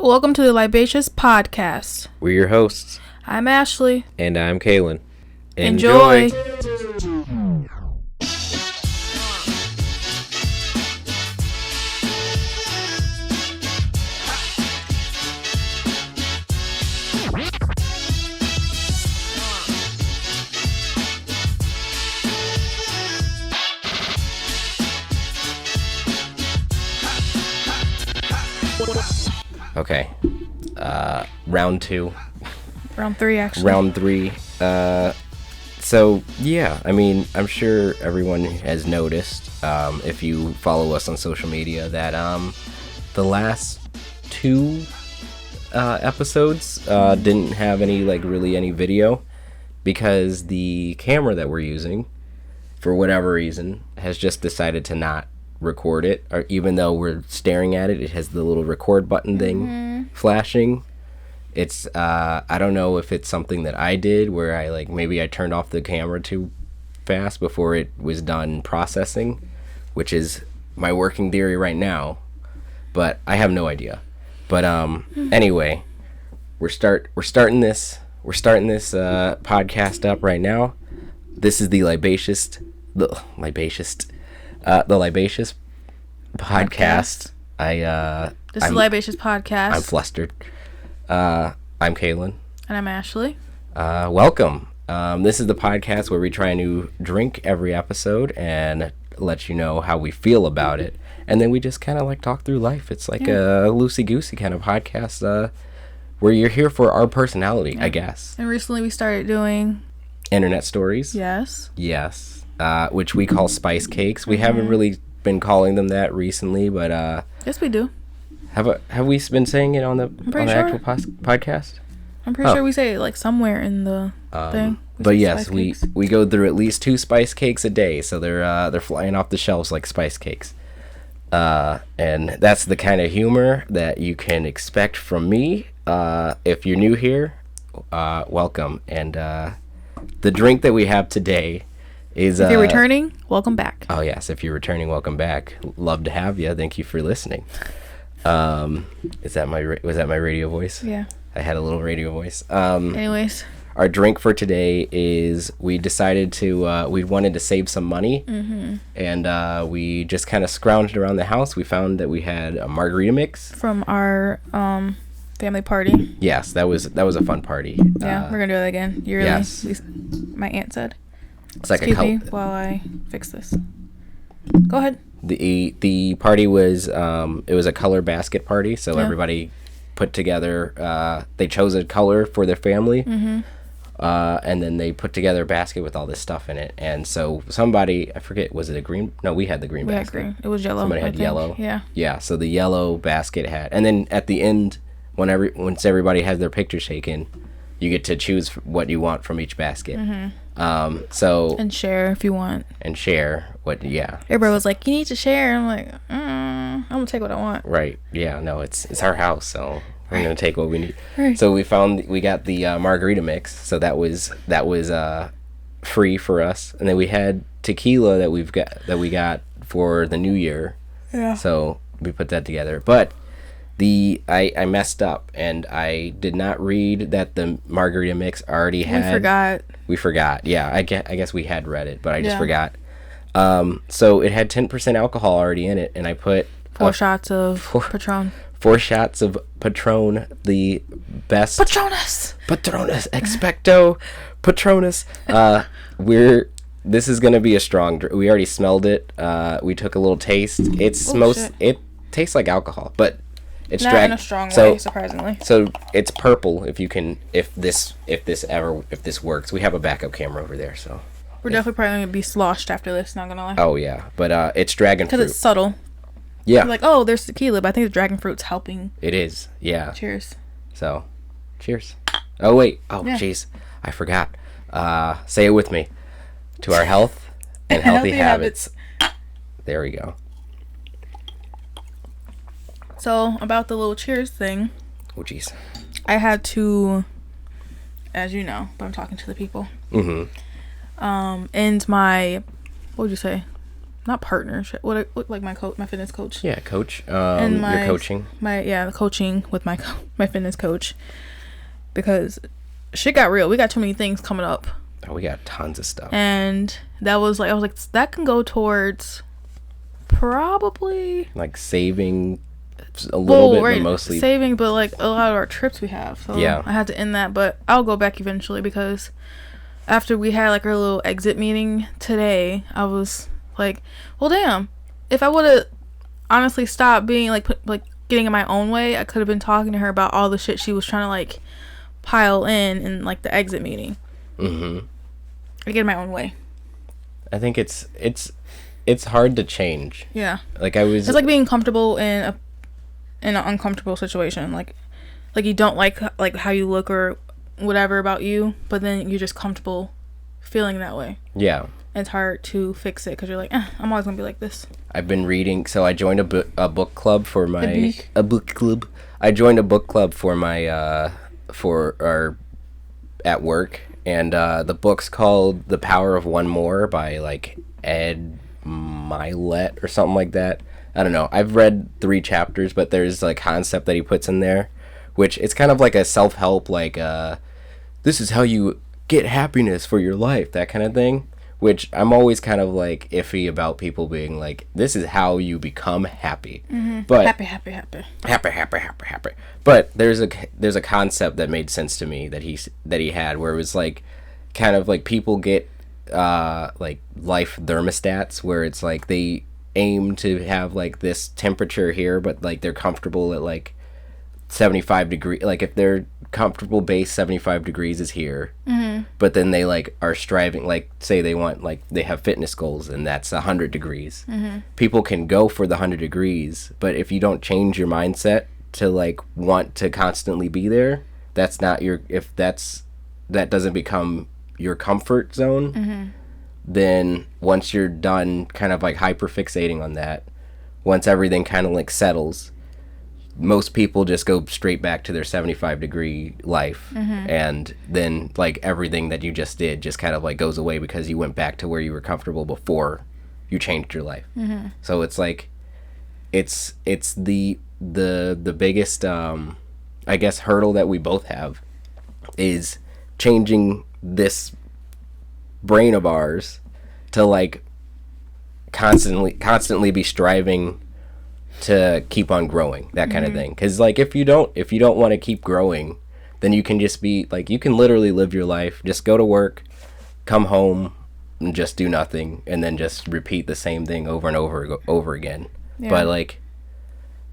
Welcome to the Libacious Podcast. We're your hosts. I'm Ashley. And I'm Kaylin. Enjoy. Okay. Round two. Round three, actually. Round three. So, yeah, I mean, I'm sure everyone has noticed, if you follow us on social media, that the last two episodes didn't have any video, because the camera that we're using, for whatever reason, has just decided to not record it, or even though we're staring at it, it has the little record button thing flashing. It's I don't know if it's something that I did where maybe I turned off the camera too fast before it was done processing, which is my working theory right now, but I have no idea. But anyway, we're starting this podcast up right now. This is the Libacious Podcast. This is Libacious Podcast. I'm flustered. I'm Kaylin. And I'm Ashley. Welcome. This is the podcast where we try a new drink every episode and let you know how we feel about it. And then we just kind of talk through life. It's like a loosey-goosey kind of podcast where you're here for our personality, I guess. And recently we started doing internet stories. Yes. Which we call spice cakes. We haven't really been calling them that recently, but yes, we do. Have we been saying it on the actual podcast? I'm pretty sure we say it somewhere in the thing. But yes, we go through at least 2 spice cakes a day, so they're flying off the shelves like spice cakes. And that's the kind of humor that you can expect from me. If you're new here, welcome. And the drink that we have today is... If you're returning, welcome back. Oh, yes. If you're returning, welcome back. Love to have you. Thank you for listening. Was that my radio voice? Yeah. I had a little radio voice. Anyways. Our drink for today is, we decided to, we wanted to save some money. And we just kind of scrounged around the house. We found that we had a margarita mix. From our family party. Yes, that was a fun party. Yeah, we're going to do that again. Yearly. Yes. My aunt said. It's like Excuse me while I fix this. Go ahead. The party was it was a color basket party, so everybody put together, they chose a color for their family, and then they put together a basket with all this stuff in it. And so somebody, I forget, was it a green? No, we had the green basket. We had green. It was yellow. Somebody had yellow. Yeah. So the yellow basket had, and then at the end, once everybody has their picture taken, you get to choose what you want from each basket. And share if you want. And share what, Everybody was like, you need to share. I'm like, I'm going to take what I want. Right. Yeah, no, it's our house, so we're going to take what we need. Right. So we got the margarita mix, so that was free for us. And then we had tequila that we got for the new year. Yeah. So we put that together. But I messed up, and I did not read that the margarita mix already had... We forgot. Yeah, I guess we had read it, but I just forgot. So it had 10% alcohol already in it, and I put... 4 shots of Patron. 4 shots of Patron, the best... Patrón-Us! Expecto, Patrón-Us. This is going to be a strong drink. We already smelled it. We took a little taste. It tastes like alcohol, but... It's not in a strong way, surprisingly. So it's purple. If this works, we have a backup camera over there. So we're definitely probably gonna be sloshed after this. Not gonna lie. Oh yeah, but it's dragon fruit. Because it's subtle. Yeah. You're there's tequila, but I think the dragon fruit's helping. It is. Yeah. Cheers. So, cheers. Oh wait. Oh jeez, I forgot. Say it with me. To our health and healthy habits. There we go. So, about the little cheers thing. Oh, jeez. I had to, as you know, but I'm talking to the people. End my, what would you say? not partnership. Like my fitness coach. Yeah, coach. And You're coaching. The coaching with my fitness coach, because shit got real. We got too many things coming up. Oh, we got tons of stuff. And that was like, I was like, that can go towards probably like saving a little bit, right, but mostly saving, but like a lot of our trips we have. So yeah, I had to end that, but I'll go back eventually, because after we had like our little exit meeting today, I was like, well, damn, if I would have honestly stopped being like getting in my own way, I could have been talking to her about all the shit she was trying to like pile in like the exit meeting. I get in my own way. I think it's hard to change. Yeah. Like it's like being comfortable in an uncomfortable situation. Like you don't like how you look or whatever about you, but then you're just comfortable feeling that way. Yeah. And it's hard to fix it because you're like, I'm always gonna be like this. I've been reading, so I joined a book club for my a book club. I joined a book club for my for our at work, and the book's called The Power of One More by like Ed Milet or something like that. I don't know. I've read 3 chapters, but there's like concept that he puts in there, which it's kind of like a self-help, like this is how you get happiness for your life, that kind of thing. Which I'm always kind of like iffy about people being like, this is how you become happy. But happy. But there's a concept that made sense to me that he had, where it was like kind of like people get like life thermostats, where it's like they aim to have like this temperature here, but like they're comfortable at like 75 degrees. Like if their comfortable base 75 degrees is here, but then they like are striving, like say they want, like they have fitness goals and that's 100 degrees. People can go for the 100 degrees, but if you don't change your mindset to like want to constantly be there, that's not your, if that doesn't become your comfort zone, then once you're done kind of like hyper fixating on that, once everything kind of like settles, most people just go straight back to their 75 degree life, and then like everything that you just did just kind of like goes away because you went back to where you were comfortable before you changed your life. So it's like it's the biggest I guess hurdle that we both have is changing this brain of ours to like constantly be striving to keep on growing, that kind of thing. Because like if you don't want to keep growing, then you can just be like, you can literally live your life, just go to work, come home, and just do nothing, and then just repeat the same thing over and over again. But like,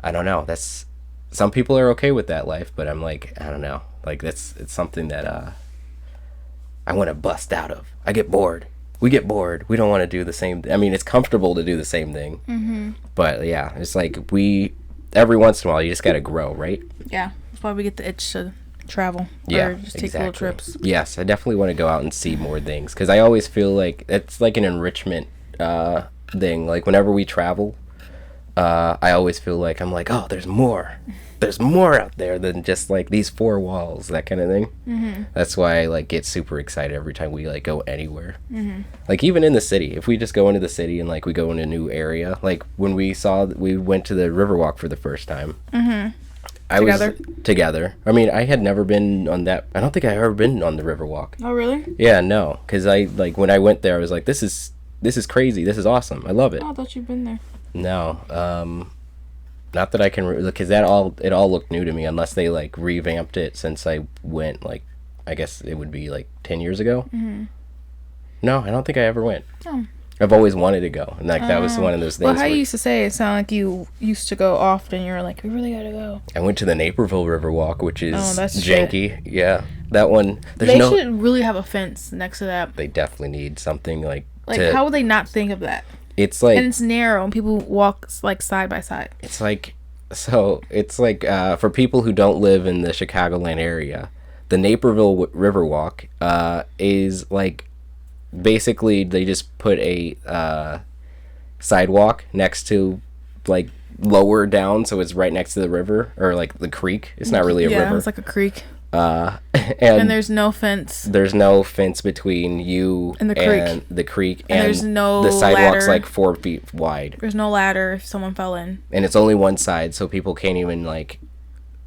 I don't know, that's, some people are okay with that life, but I'm like, I don't know, like it's something that I want to bust out of. I get bored. We get bored. We don't want to do the same. I mean, it's comfortable to do the same thing. But yeah, it's like every once in a while, you just got to grow, right? Yeah. That's why we get the itch to travel. Yeah, or just take little trips. Yes, I definitely want to go out and see more things, because I always feel like it's like an enrichment thing. Like whenever we travel, I always feel like I'm like, oh, there's more out there than just like these 4 walls, that kind of thing. That's why I like get super excited every time we like go anywhere. Like even in the city, if we just go into the city and like we go in a new area, like when we went to the Riverwalk for the first time. Together. I mean, I had never been on that. I don't think I've ever been on the Riverwalk. Oh really? Yeah, no, because I like when I went there, I was like, this is crazy. This is awesome. I love it. Oh, I thought you'd been there. No, not that I can, because it all looked new to me, unless they like revamped it since I went, like I guess it would be like 10 years ago. No, I don't think I ever went. I've always wanted to go, and like that was one of those things. Well, how you used to say it sounded like you used to go often. You were like, we really gotta go. I went to the Naperville Riverwalk, which is that's janky. Shit. Yeah, that one. They should really have a fence next to that. They definitely need something like. How would they not think of that? It's like, and it's narrow, and people walk like side by side. It's like, so it's like for people who don't live in the Chicagoland area, the Naperville Riverwalk is like, basically they just put a sidewalk next to, like, lower down, so it's right next to the river, or like the creek. It's not really a river. It's like a creek. And there's no fence. There's no fence between you and the creek, and there's no the sidewalk's ladder. like 4 feet wide. There's no ladder if someone fell in. And it's only one side, so people can't even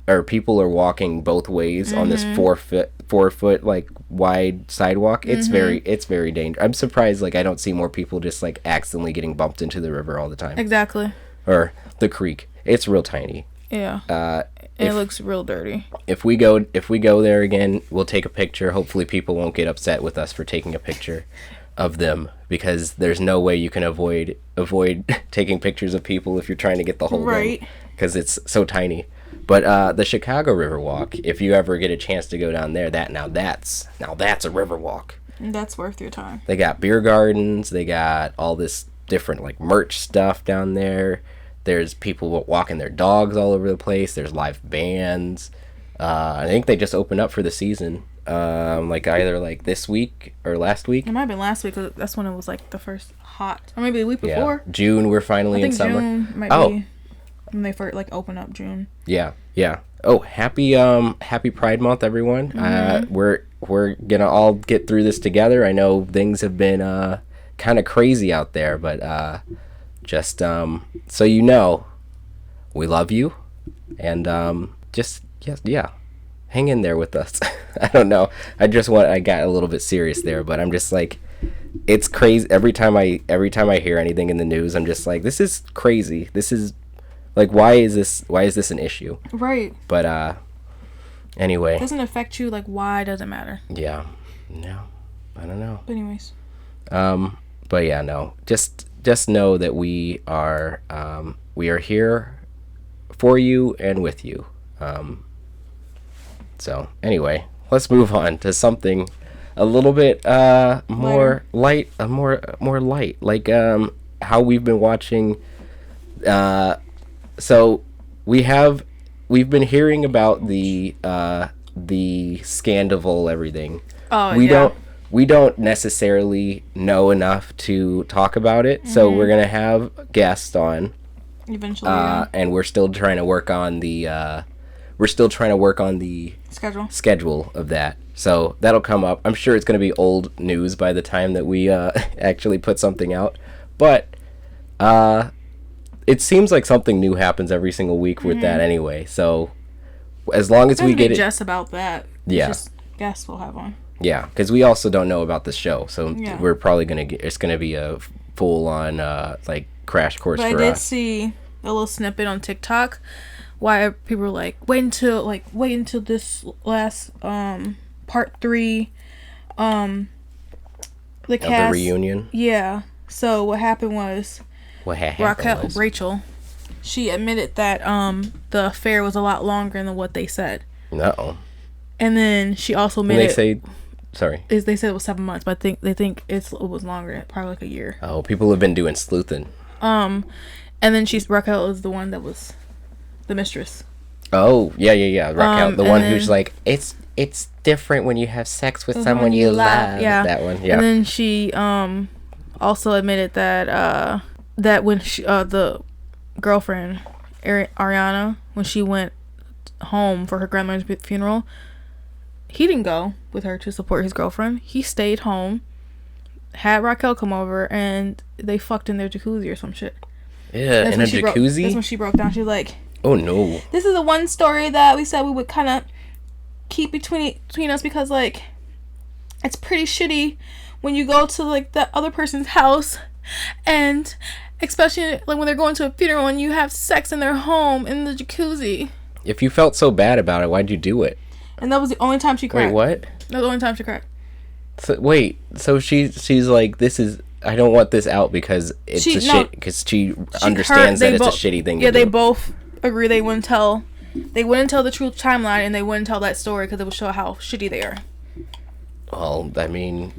or people are walking both ways on this 4 foot like wide sidewalk. It's very dangerous. I'm surprised I don't see more people just accidentally getting bumped into the river all the time. Exactly. Or the creek. It's real tiny. Yeah. It looks real dirty. If we go there again, we'll take a picture. Hopefully people won't get upset with us for taking a picture of them, because there's no way you can avoid taking pictures of people if you're trying to get the whole thing, because it's so tiny. But the Chicago Riverwalk, if you ever get a chance to go down there, that's a river walk. That's worth your time. They got beer gardens. They got all this different merch stuff down there. There's people walking their dogs all over the place. There's live bands. I think they just opened up for the season. Either this week or last week. It might have been last week, because that's when it was the first hot. Or maybe the week before. June, we're finally in summer. June might be when they first open up, June. Yeah. Oh, happy Pride Month, everyone. We're gonna all get through this together. I know things have been kind of crazy out there, but just so you know, we love you, and hang in there with us. I don't know. I got a little bit serious there, but I'm just it's crazy. Every time I hear anything in the news, I'm just this is crazy. This is why is this an issue? Right. But anyway. It doesn't affect you. Why does it matter? Yeah. No. I don't know. But anyways. But yeah, no. Just know that we are here for you and with you. So anyway, let's move on to something a little bit more light, more light, how we've been watching. So we've been hearing about the scandal, everything. Oh, We don't necessarily know enough to talk about it, so we're gonna have guests on eventually. And we're still trying to work on the schedule of that. So that'll come up. I'm sure it's gonna be old news by the time that we actually put something out, but it seems like something new happens every single week with that anyway. So as long as we get it, just about that. Yeah. Just guests we'll have on. Yeah, because we also don't know about the show, so we're probably it's gonna be a full on crash course for us. But I did see a little snippet on TikTok why people were wait until this last part 3 the cast, of the reunion. Yeah. So what happened was Rachel, she admitted that the affair was a lot longer than what they said. No. And then she also admitted they said it was 7 months, but they think it was longer, probably a year. Oh, people have been doing sleuthing. And then Raquel is the one that was the mistress. Oh, yeah. Raquel, the one who's it's different when you have sex with someone you love. Yeah. That one, yeah. And then she also admitted that when she, the girlfriend, Ariana, when she went home for her grandmother's funeral, he didn't go with her to support his girlfriend. He stayed home, had Raquel come over, and they fucked in their jacuzzi or some shit. Yeah, in a jacuzzi? That's when she broke down. She was like, oh no. This is the one story that we said we would kind of keep between us, because it's pretty shitty when you go to the other person's house, and especially when they're going to a funeral and you have sex in their home in the jacuzzi. If you felt so bad about it, why'd you do it? And that was the only time she cried. Wait, what? That was the only time she cried. So she's like, this is, I don't want this out because it's shit, because she understands that it's a shitty thing to do. They both agree they wouldn't tell the true timeline, and they wouldn't tell that story because it would show how shitty they are. Well, I mean,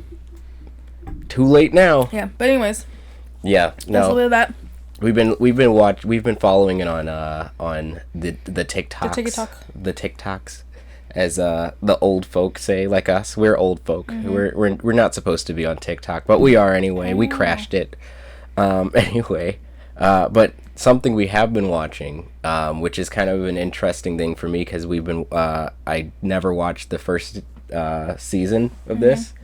too late now. Yeah, but anyways. Yeah, no. That's a little of that. We've been following it on the TikToks. The TikToks, as the old folk say, like us. We're old folk. Mm-hmm. We're not supposed to be on TikTok, but we are anyway. We crashed it. Anyway, but something we have been watching, which is kind of an interesting thing for me because we've been I never watched the first season of this,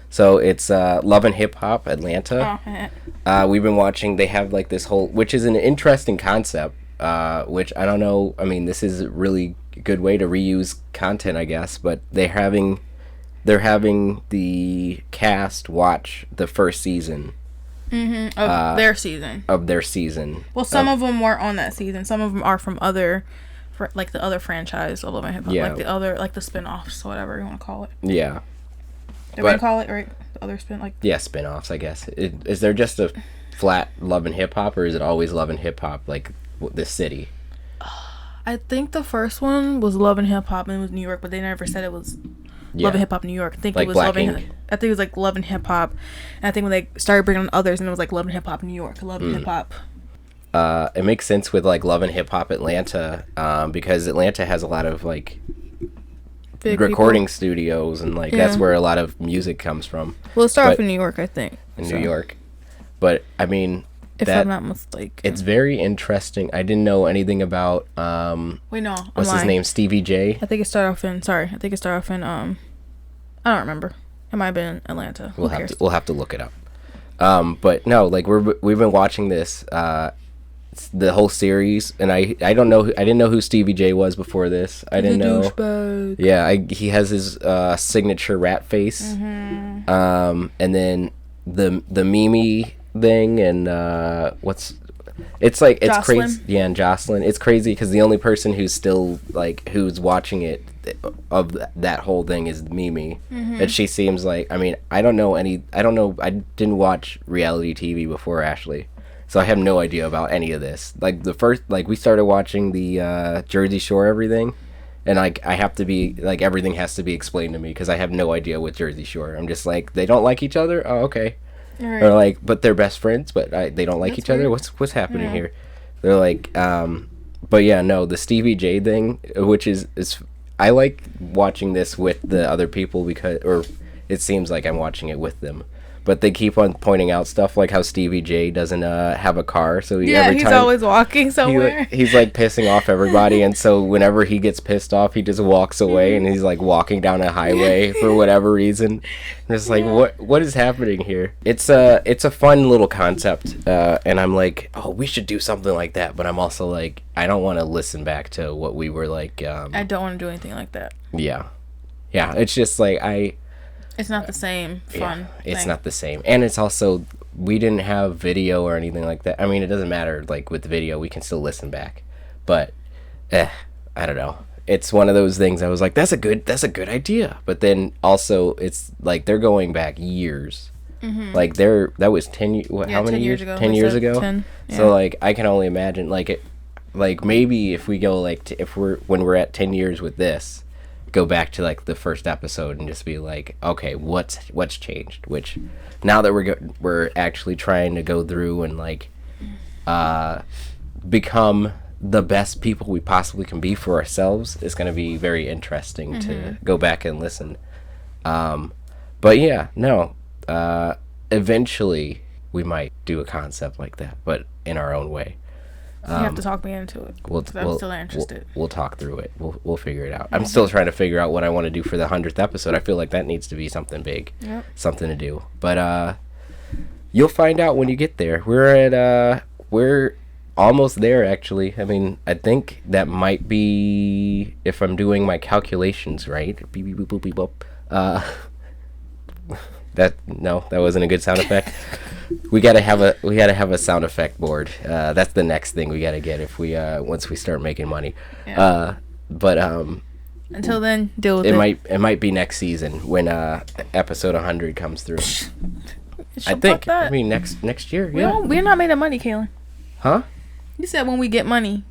so it's Love and Hip Hop Atlanta. We've been watching. They have like this whole, which is an interesting concept, which I don't know. I mean, this is a really good way to reuse content, I guess. But they're having the cast watch the first season. Of their season. Well, some of them weren't on that season. Some of them are from like the other franchise of Love and Hip Hop, like the other, like the spin-offs, whatever you want to call it. Yeah. Did we call it right? The other spin-offs, I guess. Is there just a flat Love and Hip Hop, or is it always Love and Hip Hop, like the city? I think the first one was Love and Hip Hop, and it was New York, but they never said it was Love and Hip Hop New York. I think like it was I think it was like Love and Hip Hop, and I think when they started bringing on others, and it was like Love and Hip Hop New York, Love and Hip Hop. It makes sense with like Love and Hip Hop Atlanta, because Atlanta has a lot of like big recording studios, and like that's where a lot of music comes from. Well, it started off in New York, I think. New York, but I mean, if I'm not mistaken, it's very interesting. I didn't know anything about what's his name, Stevie J. I think it started off in I don't remember. It might have been Atlanta. We'll have to look it up. But no, like we've been watching this the whole series, and I didn't know who Stevie J was before this. I didn't know. Douchebag. Yeah, he has his signature rat face. And then the Mimi thing, and it's like it's Jocelyn. crazy. Yeah, and Jocelyn. It's crazy because the only person who's still like who's watching it of that whole thing is Mimi. And she seems like, I mean, I didn't watch reality TV before Ashley, so I have no idea about any of this. Like we started watching the Jersey Shore everything, and like I have to be like, everything has to be explained to me because I have no idea with Jersey Shore. I'm just like, they don't like each other. Oh, okay. Right. Or like, but they're best friends, but they don't like each other. What's happening here? They're like, but yeah, no, the Stevie J thing, which is I like watching this with the other people or it seems like I'm watching it with them. But they keep on pointing out stuff like how Stevie J doesn't have a car, so he's always walking somewhere. He's like pissing off everybody, and so whenever he gets pissed off, he just walks away, and he's like walking down a highway for whatever reason. And it's like, what is happening here? It's a fun little concept, and I'm like, oh, we should do something like that. But I'm also like, I don't want to listen back to what we were like. I don't want to do anything like that. Yeah. It's just like it's not the same fun. Yeah, it's not the same. And it's also, we didn't have video or anything like that. I mean, it doesn't matter. Like, with the video, we can still listen back. But, I don't know. It's one of those things I was like, that's a good idea. But then, also, it's like, they're going back years. Like, that was 10 years. How many 10 years ago. 10 years ago? 10, yeah. So, like, I can only imagine, like, maybe if we go, like, when we're at 10 years with this, go back to like the first episode and just be like, okay, what's changed? Which now that we're actually trying to go through and like become the best people we possibly can be for ourselves, is going to be very interesting to go back and listen. But yeah, no, eventually we might do a concept like that, but in our own way. You have to talk me into it. I'm still interested. We'll talk through it. We'll figure it out. I'm still trying to figure out what I want to do for the 100th episode. I feel like that needs to be something big, something to do. But you'll find out when you get there. We're almost there, actually. I mean, I think that might be, if I'm doing my calculations right. Beep, beep, boop, boop, beep, boop. That wasn't a good sound effect. We gotta have a sound effect board. That's the next thing we gotta get if we once we start making money. Yeah. But until then, deal with it. It might be next season when episode 100 comes through. I think. I mean next year. We're not made of money, Kaylin. Huh? You said when we get money.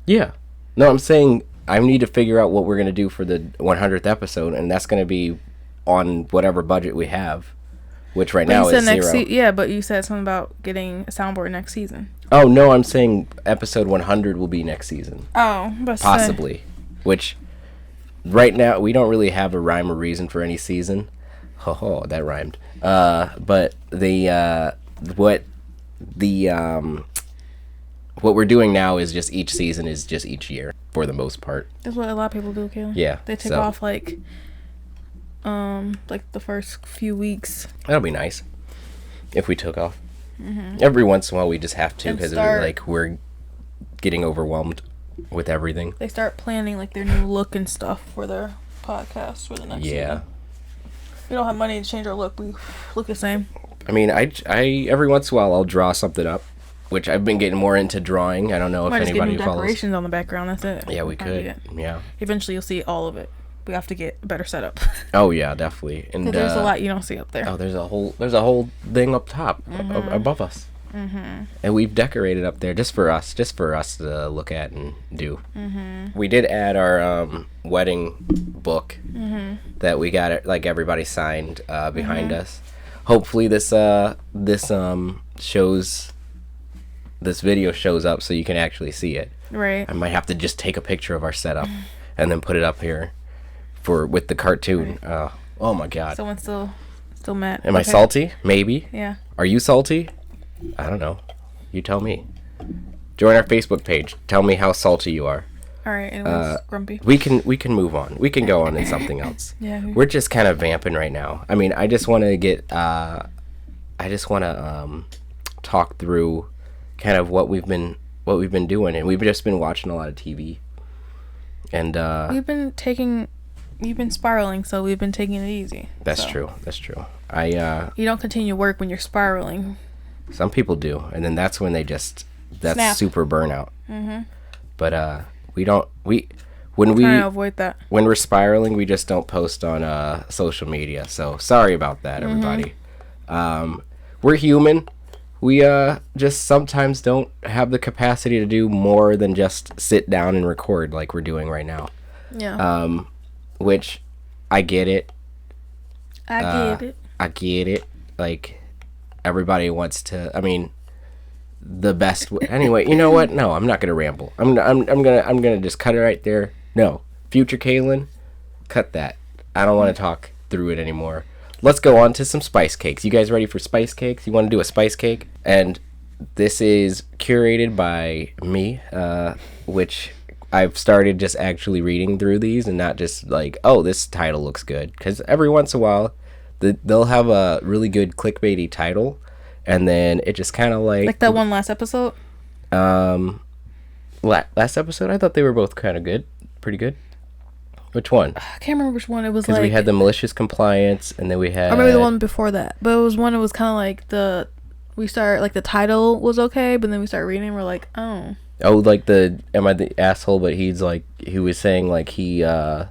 Yeah. No, I'm saying I need to figure out what we're gonna do for the 100th episode, and that's gonna be on whatever budget we have, which right now is zero. But you said something about getting a soundboard next season. Oh no, I'm saying episode 100 will be next season. Oh, possibly. Which right now we don't really have a rhyme or reason for any season. Oh, that rhymed. But what we're doing now is just each season is just each year for the most part. That's what a lot of people do, Kayla. Yeah. They take off like the first few weeks. That'll be nice if we took off. Every once in a while we just have to because we're getting overwhelmed with everything. They start planning like their new look and stuff for their podcast for the next season. We don't have money to change our look. We look the same. I mean, I every once in a while I'll draw something up, which I've been getting more into drawing. I don't know if anybody follows. Decorations on the background. That's it. Yeah, we could. Yeah. Eventually, you'll see all of it. We have to get a better setup. Oh yeah, definitely. And there's a lot you don't see up there. Oh, there's a whole thing up top above us. And we've decorated up there just for us to look at and do. We did add our wedding book that we got it like everybody signed behind us. Hopefully this video shows up so you can actually see it. Right. I might have to just take a picture of our setup and then put it up here with the cartoon. Right. Oh my god. Someone's still mad. Am I salty? Maybe. Yeah. Are you salty? I don't know. You tell me. Join our Facebook page. Tell me how salty you are. All right. Anyways, grumpy. We can move on. We can go on to something else. Yeah. We're just kind of vamping right now. I mean, I just want to talk through kind of what we've been doing, and we've just been watching a lot of TV. And you've been spiraling, so we've been taking it easy. That's true. You don't continue work when you're spiraling. Some people do, and then that's when that's Snap. super burnout. But when trying to avoid that. When we're spiraling, we just don't post on social media. So sorry about that, everybody. We're human. We just sometimes don't have the capacity to do more than just sit down and record like we're doing right now. Yeah. Which I get it. I get it. Like, everybody wants to. I mean, the best. Anyway, you know what? No, I'm not gonna ramble. I'm gonna just cut it right there. No, future Kaylin, cut that. I don't want to talk through it anymore. Let's go on to some spice cakes. You guys ready for spice cakes? You want to do a spice cake? And this is curated by me, which I've started just actually reading through these and not just like, oh, this title looks good. Because every once in a while, they'll have a really good clickbaity title, and then it just kind of like that one last episode. Last episode, I thought they were both kind of good, pretty good. Which one? I can't remember which one. It was because we had the malicious compliance, and then we had. Or maybe the one before that, but it was one. It was kind of like the title was okay, but then we start reading, and we're like, oh. Oh, like am I the asshole? But he was saying like he was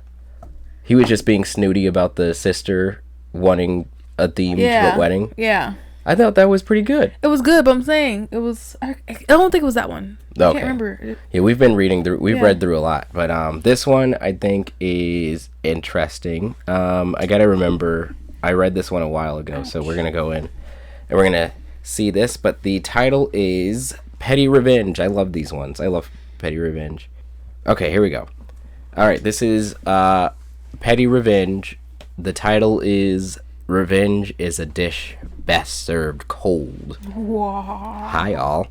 just being snooty about the sister wanting a themed wedding. Yeah. I thought that was pretty good. It was good, but I'm saying it was. I don't think it was that one. Okay. I can't remember. Yeah, we've been reading through. We've read through a lot, but this one I think is interesting. I gotta remember. I read this one a while ago, so we're gonna go in and we're gonna see this. But the title is Petty Revenge. I love these ones. I love Petty Revenge. Okay, here we go. All right, this is Petty Revenge. The title is Revenge is a Dish Best Served Cold. Wow. Hi, all.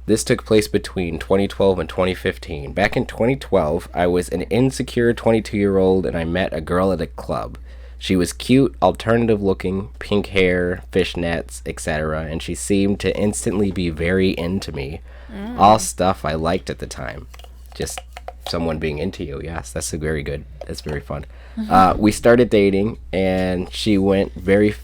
This took place between 2012 and 2015. Back in 2012, I was an insecure 22-year-old and I met a girl at a club. She was cute, alternative looking, pink hair, fishnets, etc., and she seemed to instantly be very into me. All stuff I liked at the time. Just someone being into you. Yes, that's very good. That's very fun. We started dating, and she went very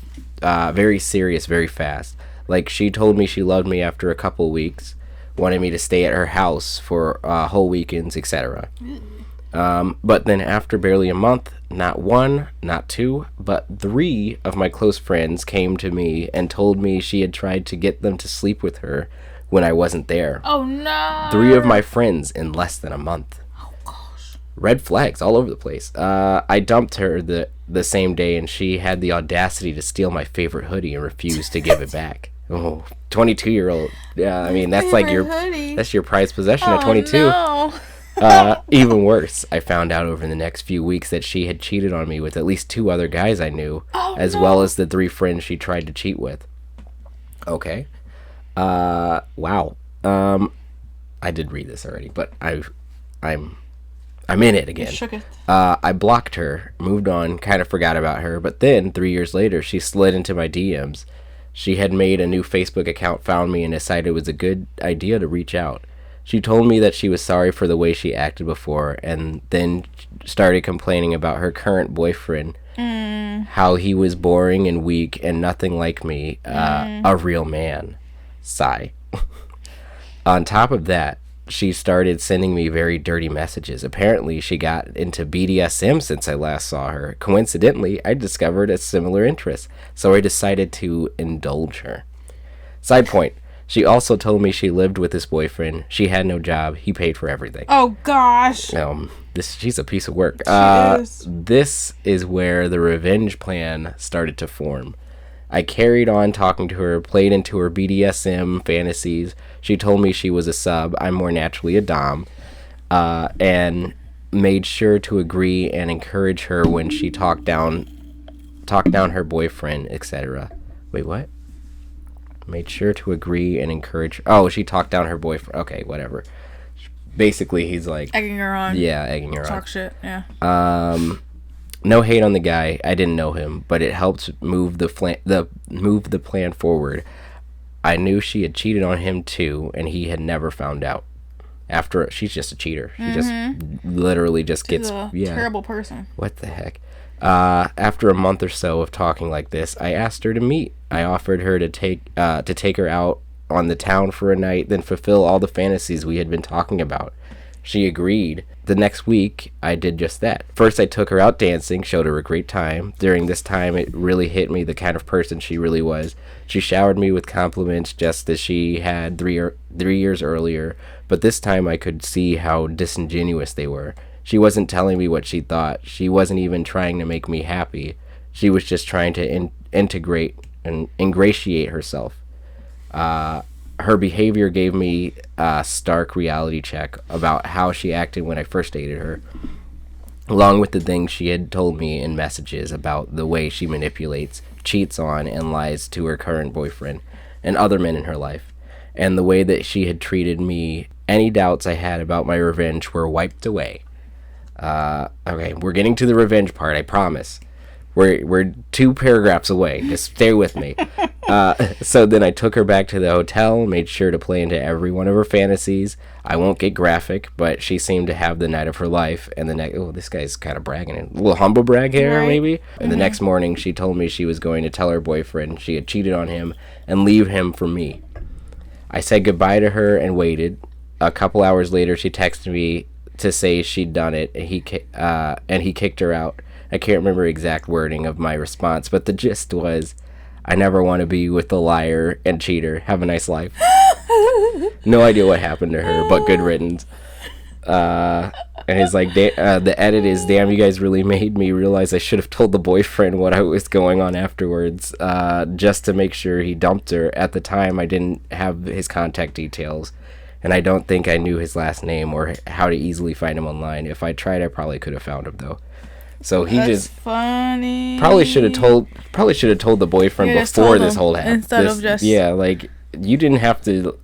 serious very fast. Like, she told me she loved me after a couple weeks, wanted me to stay at her house for whole weekends, etc. But then after barely a month, not one, not two, but 3 of my close friends came to me and told me she had tried to get them to sleep with her when I wasn't there. Oh no! 3 of my friends in less than a month. Red flags all over the place. I dumped her the same day, and she had the audacity to steal my favorite hoodie and refuse to give it back. Oh, 22-year-old. Yeah, I mean, that's like your prized possession at 22. No. Even worse, I found out over the next few weeks that she had cheated on me with at least 2 other guys I knew, well as the 3 friends she tried to cheat with. Okay. Wow. I did read this already, but I'm in it again. You shook it. I blocked her, moved on, kind of forgot about her, but then 3 years later, she slid into my DMs. She had made a new Facebook account, found me, and decided it was a good idea to reach out. She told me that she was sorry for the way she acted before, and then started complaining about her current boyfriend, how he was boring and weak and nothing like me, a real man. Sigh. On top of that, she started sending me very dirty messages. Apparently, she got into BDSM since I last saw her. Coincidentally, I discovered a similar interest, so I decided to indulge her. Side point. She also told me she lived with this boyfriend. She had no job. He paid for everything. Oh, gosh. She's a piece of work. She is. This is where the revenge plan started to form. I carried on talking to her, played into her BDSM fantasies. She told me she was a sub. I'm more naturally a dom. And made sure to agree and encourage her when she talked down her boyfriend, etc. Wait, what? Made sure to agree and encourage. Oh, she talked down her boyfriend. Okay, whatever. Basically, he's like egging her on. Yeah, egging her on. Talk shit. Yeah. No hate on the guy. I didn't know him, but it helped move the plan forward. I knew she had cheated on him too, and he had never found out. After she's just a cheater. She just literally just She's gets a terrible person. What the heck? After a month or so of talking like this, I asked her to meet. I offered her to take her out on the town for a night, then fulfill all the fantasies we had been talking about. She agreed. The next week, I did just that. First, I took her out dancing, showed her a great time. During this time, it really hit me the kind of person she really was. She showered me with compliments just as she had 3 years earlier, but this time I could see how disingenuous they were. She wasn't telling me what she thought. She wasn't even trying to make me happy. She was just trying to integrate and ingratiate herself. Her behavior gave me a stark reality check about how she acted when I first dated her, along with the things she had told me in messages about the way she manipulates, cheats on, and lies to her current boyfriend and other men in her life, and the way that she had treated me. Any doubts I had about my revenge were wiped away. Okay, we're getting to the revenge part, I promise. We're 2 paragraphs away. Just stay with me. So then I took her back to the hotel, made sure to play into every one of her fantasies. I won't get graphic, but she seemed to have the night of her life. And the next, this guy's kind of bragging, a little humble brag here, right? Maybe. And the next morning, she told me she was going to tell her boyfriend she had cheated on him and leave him for me. I said goodbye to her and waited. A couple hours later, she texted me to say she'd done it, and he kicked her out. I can't remember exact wording of my response, but the gist was, I never want to be with the liar and cheater. Have a nice life. No idea what happened to her, but good riddance. And it's like, the edit is, damn, you guys really made me realize I should have told the boyfriend what I was going on afterwards, just to make sure he dumped her. At the time, I didn't have his contact details, and I don't think I knew his last name or how to easily find him online. If I tried, I probably could have found him, though. So he That's funny. probably should have told the boyfriend before this whole happened. Instead of just like, you didn't have to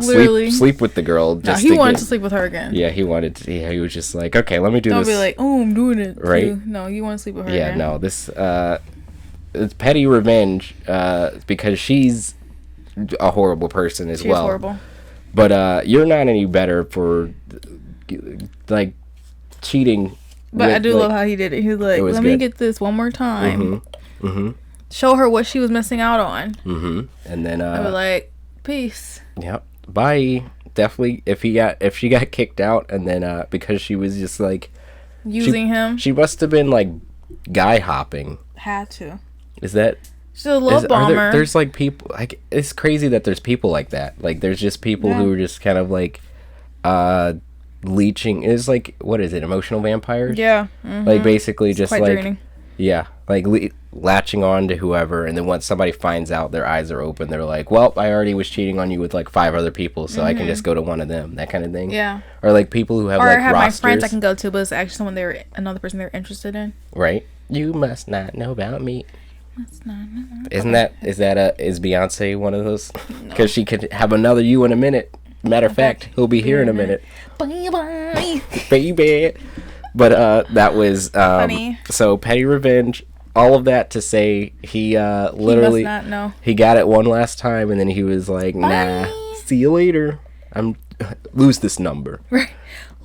sleep with the girl. Just he wanted to sleep with her again. Yeah, he wanted to. Yeah, he was just like, okay, let me do this. Don't be like, oh, I'm doing it. Right? Too. No, you want to sleep with her. Yeah, again. no, this it's petty revenge because she's a horrible person as well. She's horrible. But you're not any better for like cheating. But I do love how he did it. He was like, let me get this one more time. Show her what she was missing out on. And then I was like, peace. Yep. Bye. Definitely. If she got kicked out, and then because she was just like using him. She must have been like guy hopping. Had to. Is that? She's a love bomber. There's like people like, it's crazy that there's people like that. Like there's just people who are just kind of like leeching. Is like, what is it, emotional vampires? Yeah. Like basically it's just like draining. Yeah, like latching on to whoever, and then once somebody finds out, their eyes are open. They're like, well, I already was cheating on you with like 5 other people, so I can just go to one of them. That kind of thing. Yeah. Or like people who have or like I have rosters. my friends I can go to, but it's actually another person they're interested in. Right. You must not know about me. Must not know. Is Beyonce one of those? Because she could have another you in a minute. Matter of fact, he'll be here in a minute. Bye. Baby. But that was Funny. So petty revenge, all of that to say he literally he must not know. He got it one last time and then he was like, nah, see you later. Lose this number. Right.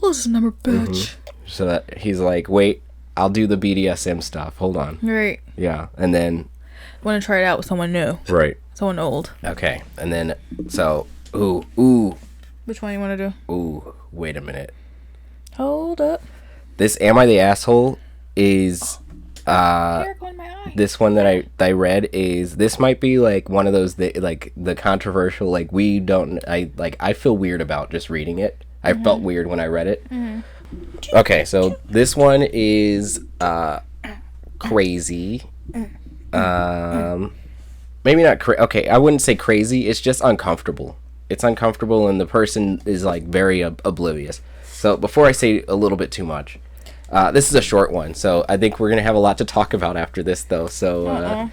Lose this number, bitch. So that he's like, wait, I'll do the BDSM stuff. Hold on. Right. Yeah. And then want to try it out with someone new. Right. Someone old. Okay. And then so ooh. Which one you want to do? Ooh, wait a minute. Hold up. This Am I the Asshole is this one that I read is this might be like one of those like the controversial like I feel weird about just reading it. I felt weird when I read it. Okay, so this one is crazy. Maybe not okay, I wouldn't say crazy, it's just uncomfortable. It's uncomfortable and the person is like very oblivious. So before I say a little bit too much, this is a short one, so I think we're gonna have a lot to talk about after this, though. So,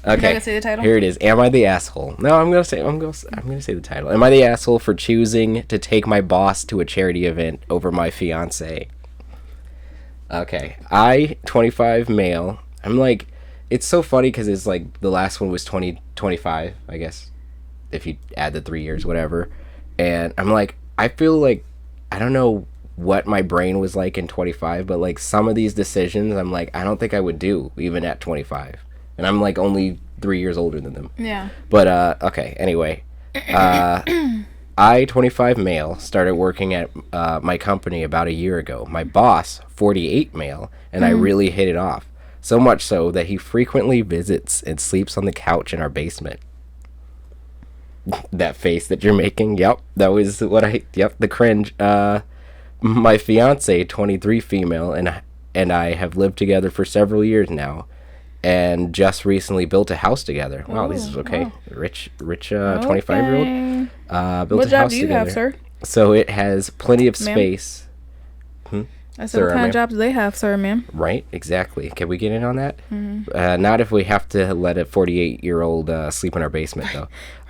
okay, say the title? Here it is. Am I the asshole? No, I'm gonna say the title. Am I the asshole for choosing to take my boss to a charity event over my fiance? Okay, 25 male. I'm like, it's so funny because it's like the last one was 2025, I guess, if you add the 3 years, whatever. And I'm like, I feel like I don't know what my brain was like in 25, but like some of these decisions I'm like I don't think I would do even at 25, and I'm like only 3 years older than them. Yeah. But okay, anyway, I 25 male started working at my company about a year ago. My boss 48 male, and I really hit it off, so much so that he frequently visits and sleeps on the couch in our basement. That face that you're making, yep, that was what the cringe. My fiance, 23 female, and I have lived together for several years now, and just recently built a house together. Wow, this is okay. Wow. Rich 25-year-old. Built what a job house do you together. have, sir? So it has plenty of space. I said, what kind of jobs do they have, sir, ma'am? Right, exactly. Can we get in on that? Not if we have to let a 48-year-old sleep in our basement,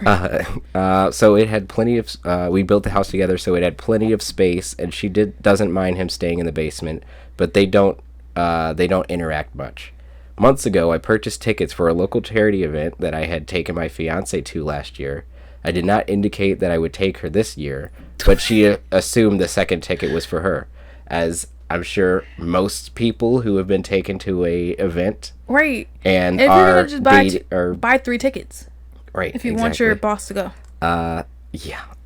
though. So it had plenty of. We built the house together, so it had plenty of space, and she doesn't mind him staying in the basement, but they don't interact much. Months ago, I purchased tickets for a local charity event that I had taken my fiance to last year. I did not indicate that I would take her this year, but she assumed the second ticket was for her, as I'm sure most people who have been taken to a event, right, and if are you're gonna just buy 3 tickets, right, if you want your boss to go. I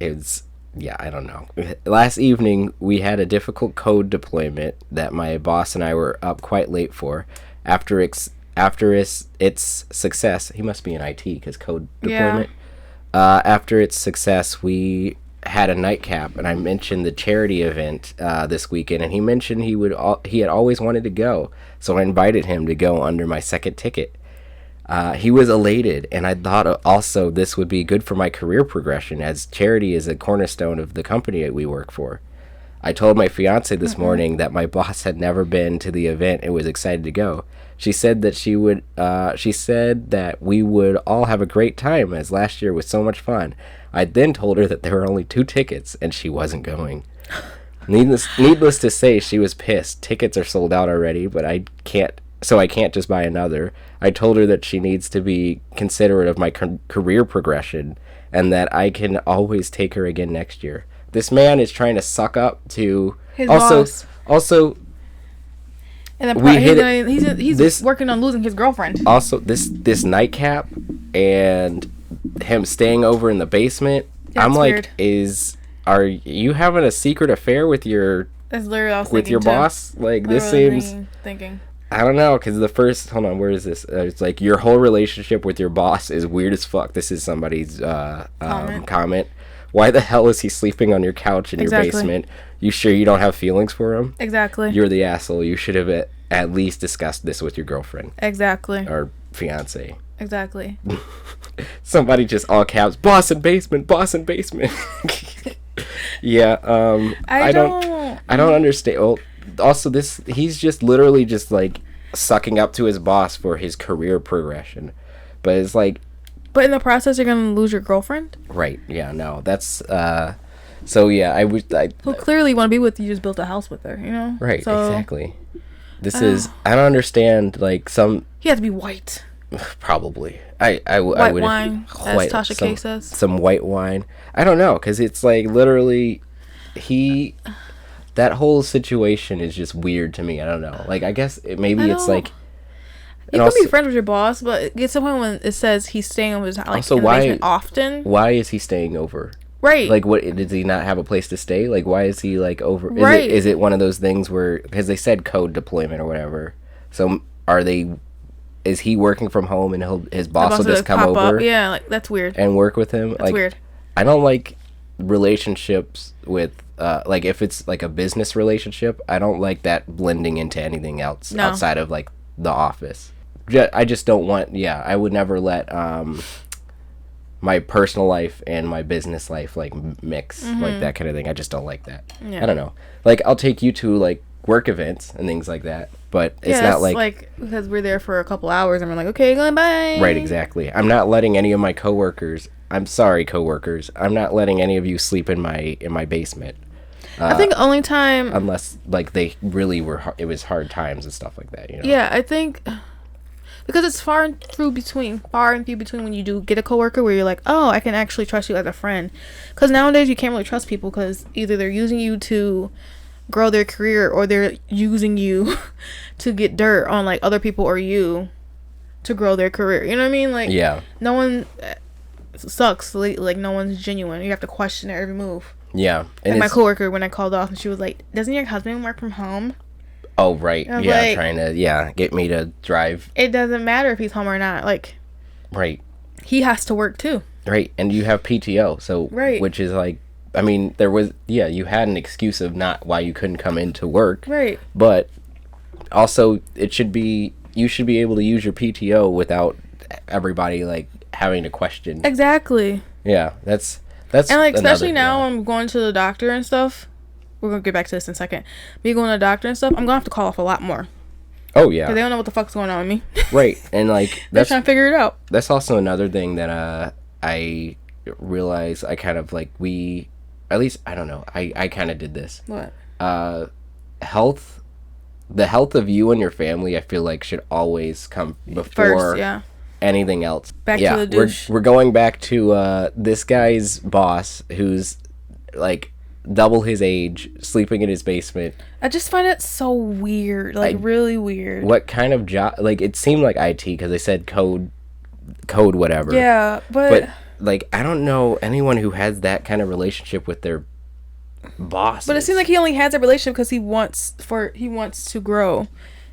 don't know. Last evening we had a difficult code deployment that my boss and I were up quite late for. After its success, he must be in IT because code deployment. After its success, we had a nightcap, and I mentioned the charity event this weekend, and he mentioned he had always wanted to go, so I invited him to go under my second ticket. He was elated, and I thought also this would be good for my career progression, as charity is a cornerstone of the company that we work for. I told my fiance this morning that my boss had never been to the event and was excited to go. She said that she would. She said that we would all have a great time, as last year was so much fun. I then told her that there were only 2 tickets and she wasn't going. Needless to say, she was pissed. Tickets are sold out already, but I can't just buy another. I told her that she needs to be considerate of my career progression and that I can always take her again next year. This man is trying to suck up to his boss. Also, and he's working on losing his girlfriend. Also, this nightcap and him staying over in the basement. That's I'm like, weird. Are you having a secret affair with your boss? Like, this seems thinking. I don't know, because the first, hold on, where is this? It's like your whole relationship with your boss is weird as fuck. This is somebody's comment. Why the hell is he sleeping on your couch in your basement? You sure you don't have feelings for him? Exactly. You're the asshole. You should have at least discussed this with your girlfriend. Exactly. Or fiance. Exactly. Somebody just all caps, boss in basement. Yeah. I don't understand. Well, also he's just literally just like sucking up to his boss for his career progression, but it's like. But in the process, you're gonna lose your girlfriend. Right. Yeah. No. That's So yeah, Who clearly want to be with you, just built a house with her, you know? right, So, exactly. I don't understand, like, some, he had to be white. probably. White I would, wine, as Tasha K says. Some white wine. I don't know, because it's like literally, that whole situation is just weird to me. I don't know. Like, I guess maybe it's like. You can be friends with your boss, but it gets to the point when it says he's staying over his house, like, also, in the basement often. Why is he staying over? Right. Like, what, does he not have a place to stay? Like, why is he, like, over? Right. Is it one of those things where, because they said code deployment or whatever. So is he working from home and his boss will just come over? Yeah, like, that's weird. And work with him? That's like, weird. I don't like relationships with, like, if it's, like, a business relationship, I don't like that blending into anything else outside of, like, the office. I just don't want, I would never let, my personal life and my business life, like, mix, like, that kind of thing. I just don't like that. I don't know. Like, I'll take you to, like, work events and things like that, but it's not like because we're there for a couple hours and we're like, okay, going bye. Right, exactly. I'm not letting any of my coworkers, I'm sorry, coworkers, I'm not letting any of you sleep in my basement. I think the only time, unless, like, they really it was hard times and stuff like that, you know? Yeah, I think, because it's far and few between when you do get a coworker where you're like, oh, I can actually trust you as a friend. Because nowadays you can't really trust people because either they're using you to grow their career or they're using you to get dirt on, like, other people or you to grow their career. You know what I mean? Like, no one sucks. Like, no one's genuine. You have to question their every move. Yeah. And my coworker, when I called off, and she was like, doesn't your husband work from home? Oh, right. Yeah, like, trying to, get me to drive. It doesn't matter if he's home or not. Like, right. He has to work, too. Right. And you have PTO, so, which is, like, I mean, there was, you had an excuse of not why you couldn't come into work. Right. But also, you should be able to use your PTO without everybody, like, having to question. Exactly. Yeah, that's and, like, especially now I'm going to the doctor and stuff. We're going to get back to this in a second. Me going to the doctor and stuff, I'm going to have to call off a lot more. Oh, yeah. Because they don't know what the fuck's going on with me. Right. And, like, they're trying to figure it out. That's also another thing that I realize I kind of, like, at least, I don't know, I kind of did this. What? The health of you and your family, I feel like, should always come before anything else. Back to the douche. We're going back to this guy's boss who's, like, double his age, sleeping in his basement. I just find it so weird, like, really weird. What kind of job? Like, it seemed like IT because they said code whatever. Yeah, but like, I don't know anyone who has that kind of relationship with their boss. But it seems like he only has a relationship because he wants to grow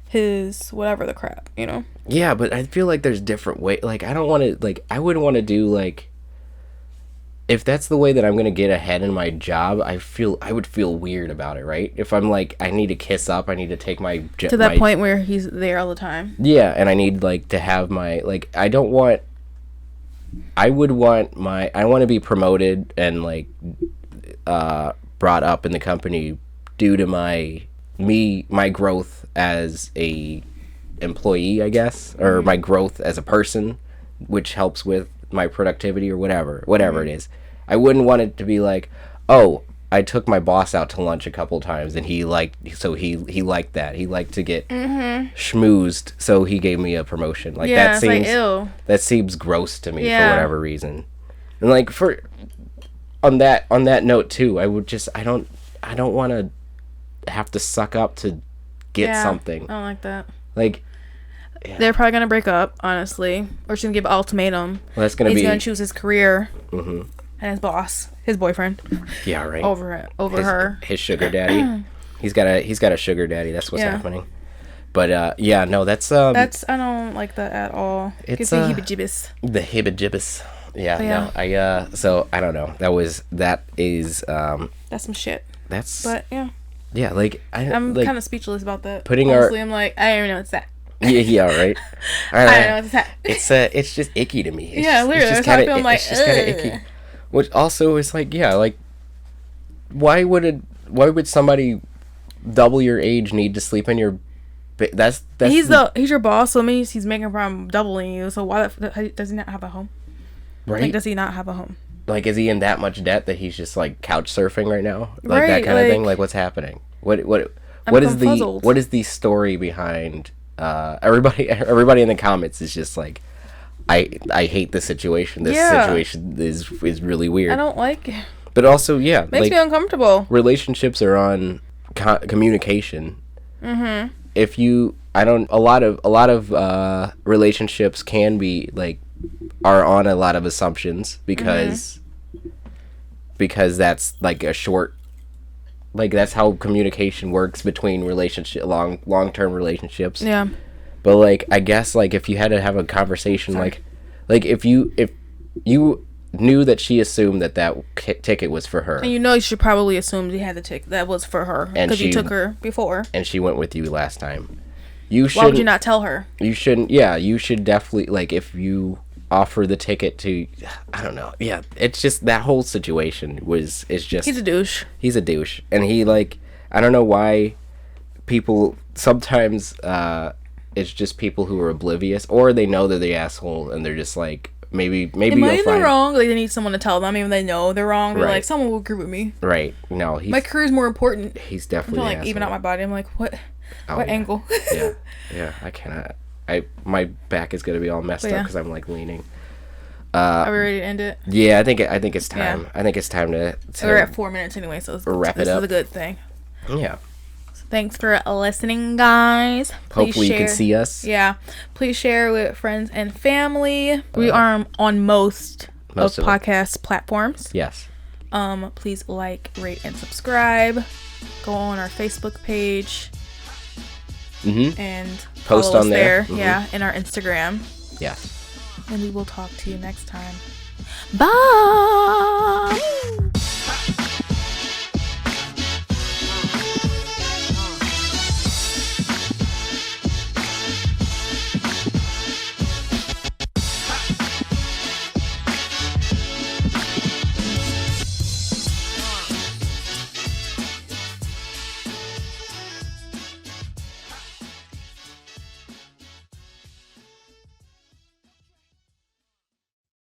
his whatever the crap, you know? Yeah, but I feel like there's different ways. Like, I don't want to, like, I wouldn't want to do, like, if that's the way that I'm going to get ahead in my job, I would feel weird about it, right? If I'm like, I need to kiss up, I need to take my... To that point where he's there all the time. Yeah, and I need, like, to have my, like, I want to be promoted and, like, brought up in the company due to my growth as a employee, I guess, or my growth as a person, which helps with my productivity or whatever it is. I wouldn't want it to be like, oh, I took my boss out to lunch a couple times and he liked that. He liked to get schmoozed, so he gave me a promotion. Like, that seems like, ew. That seems gross to me for whatever reason. And, like, on that note too, I don't want to have to suck up to get something. I don't like that. Like, they're probably gonna break up, honestly, or she's gonna give an ultimatum. Well, that's gonna He's gonna choose his career and his boss, his boyfriend. Yeah, right. Over her. His sugar daddy. He's got a sugar daddy. That's what's happening. But no, that's I don't like that at all. It's the heebie-jeebies. The heebie-jeebies. Yeah. So I don't know. That is that's some shit. But yeah. Yeah, like I'm kind of speechless about that. Honestly, I'm like, I don't even know what's that. Yeah, right. I don't know what's that. It's just icky to me. Literally, that's how I feel. I'm like, it's just kind of icky. Which also is like, like, why would somebody double your age need to sleep in your? That's he's your boss, so it means he's making from doubling you. So why does he not have a home? Right? Like, does he not have a home? like, is he in that much debt that he's just like couch surfing right now, like Right, that kind of like- thing? Like, what's happening? What I'm is confuzzled. what is the story behind? Everybody in the comments is just like, I hate this situation. This Yeah. situation is really weird. I don't like it. But also, yeah, Makes like, me uncomfortable. relationships are on communication. Mm-hmm. If you, I don't, a lot of relationships can be like, are on a lot of assumptions because that's like a short, like, that's how communication works between long-term relationships. Yeah. But like, I guess, like, if you had to have a conversation, like if you knew that she assumed that ticket was for her, And you should probably assume you had the ticket that was for her And because you she- took her before. and she went with you last time, you Why would you shouldn't. not tell her? You shouldn't. Yeah, you should definitely, like, if you offer the ticket to, I don't know. Yeah, it's just that whole situation is just, He's a douche. he's a douche, and he, like, I don't know why people sometimes it's just people who are oblivious, or they know they're the asshole and they're just like, maybe Am I you'll in the find wrong? Like, they need someone to tell them. Even they know they're wrong. They're Right. like, someone will agree with me. right. No, he's My career's more important. he's I'm definitely trying to, the like, even out asshole. my body. I'm like, what? Oh, What yeah. angle? yeah, I cannot. My back is gonna be all messed But up yeah. because I'm like leaning. Are we ready to end it? Yeah, I think it's time. Yeah. I think it's time to We're at 4 minutes anyway, so Wrap it this up. is a good thing. yeah. So thanks for listening, guys. Please Hopefully you can share- see us. Yeah. Please share with friends and family. We are on most of of them. podcast platforms. Yes. Please like, rate, and subscribe. Go on our Facebook page Mm-hmm. and Post follow on us there. there. Yeah, and our Instagram. Yes. And we will talk to you next time. Bye.